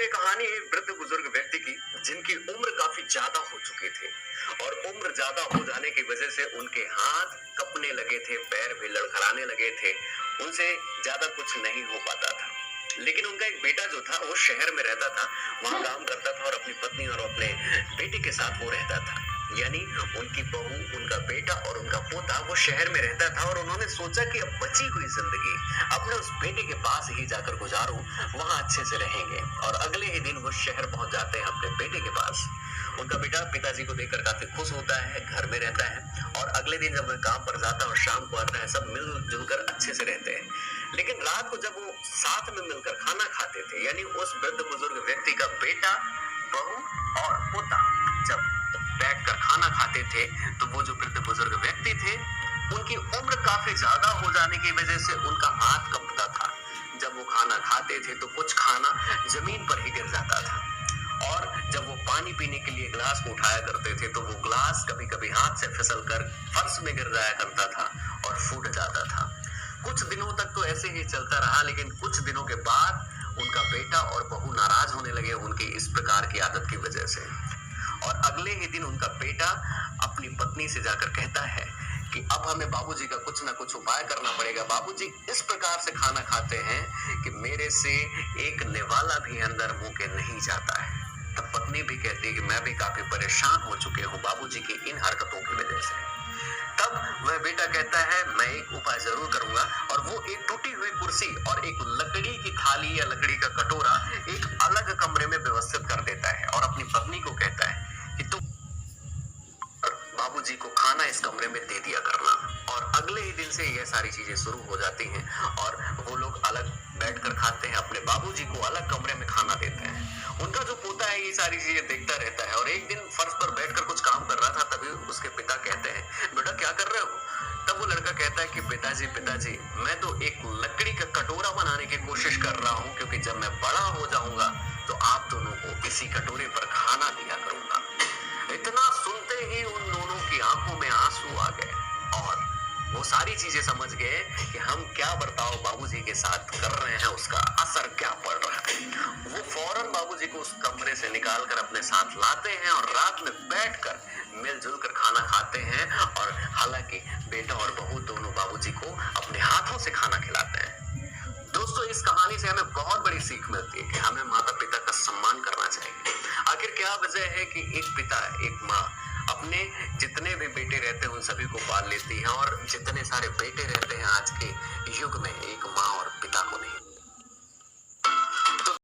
कहानी एक वृद्ध बुजुर्ग व्यक्ति की जिनकी उम्र काफी ज्यादा हो चुकी थी और उम्र ज्यादा हो जाने की वजह से उनके हाथ कपने लगे थे, पैर भी लड़खड़ाने लगे थे, उनसे ज्यादा कुछ नहीं हो पाता था। लेकिन उनका एक बेटा जो था वो शहर में रहता था, वहां काम करता था और अपनी पत्नी और अपने बेटे के साथ वो रहता था। यानी उनकी बहू, उनका बेटा और उनका पोता वो शहर में रहता था और उन्होंने सोचा कि अब बची हुई जिंदगी अपने उस बेटे के पास ही जाकर गुजारूं, वहां अच्छे से रहेंगे। और अगले ही दिन वो शहर पहुंच जाते हैं अपने बेटे के पास। उनका बेटा पिताजी को देखकर काफी खुश होता है, घर में रहता है और अगले दिन जब वह काम पर जाता है और शाम को आता है, सब मिलजुल कर अच्छे से रहते हैं। लेकिन रात को जब वो साथ में मिलकर खाना खाते थे, यानी उस वृद्ध बुजुर्ग व्यक्ति का बेटा, बहू और पोता जब बैठकर खाना खाते थे, तो वो जो वृद्ध बुजुर्ग व्यक्ति थे, उनकी उम्र काफी ज्यादा हो जाने की वजह से उनका हाथ कंपता था। जब वो खाना खाते थे तो कुछ खाना जमीन पर ही गिर जाता था और जब वो पानी पीने के लिए गिलास को उठाया करते थे तो वो गिलास कभी कभी हाथ से फिसलकर फर्श में गिर जाया करता था और फूट जाता था। कुछ दिनों तक तो ऐसे ही चलता रहा, लेकिन कुछ दिनों के बाद उनका बेटा और बहू नाराज होने लगे उनकी इस प्रकार की आदत की वजह से। और अगले ही दिन उनका बेटा अपनी पत्नी से जाकर कहता है कि अब हमें बाबूजी का कुछ ना कुछ उपाय करना पड़ेगा। बाबूजी इस प्रकार से खाना खाते हैं कि मेरे से एक निवाला भी अंदर मुंह के नहीं जाता है। तब पत्नी भी कहती है कि मैं भी काफी परेशान हो चुके हूँ बाबूजी की इन हरकतों की वजह से। तब वह बेटा कहता है मैं एक उपाय जरूर करूंगा, और वो एक टूटी हुई कुर्सी और एक लकड़ी की थाली या लकड़ी का कटोरा एक अलग कमरे में व्यवस्थित कर देता है और अपनी पत्नी को कहता है कि तुम बाबूजी को खाना इस कमरे में दे दिया करना। और अगले ही दिन से यह सारी चीजें शुरू हो जाती हैं और वो लोग अलग बैठकर खाते हैं, अपने बाबूजी को अलग कमरे में खाना देते हैं। उनका जो पोता है ये सारी चीजें देखता रहता है और एक दिन फर्श पर बैठकर कुछ काम कर रहा था, तभी उसके पिता कहते हैं बेटा क्या कर रहे हो? तब वो लड़का कहता है कि पिताजी मैं तो एक लकड़ी का कटोरा बनाने की कोशिश कर रहा हूँ, क्योंकि जब मैं बड़ा हो जाऊंगा तो आप दोनों को इसी कटोरे पर खाना दिया करूंगा। इतना सुनते ही उन दोनों की आंखों में आंसू आ गए और वो सारी चीजें समझ गए कि हम क्या बर्ताव बाबूजी के साथ कर रहे हैं, उसका असर क्या पड़ रहा है। वो फौरन बाबूजी को उस कमरे से निकालकर अपने साथ लाते हैं और रात में बैठकर मिलजुल कर खाना खाते हैं। और हालांकि बेटा और बहू दोनों बाबूजी को अपने हाथों से खाना खिलाते हैं। दोस्तों, इस कहानी से हमें बहुत बड़ी सीख मिलती है कि हमें माता पिता का सम्मान करना चाहिए। आखिर क्या वजह है कि एक पिता, एक माँ अपने जितने भी बेटे रहते हैं उन सभी को पाल लेती है, और जितने सारे बेटे रहते हैं आज के युग में एक माँ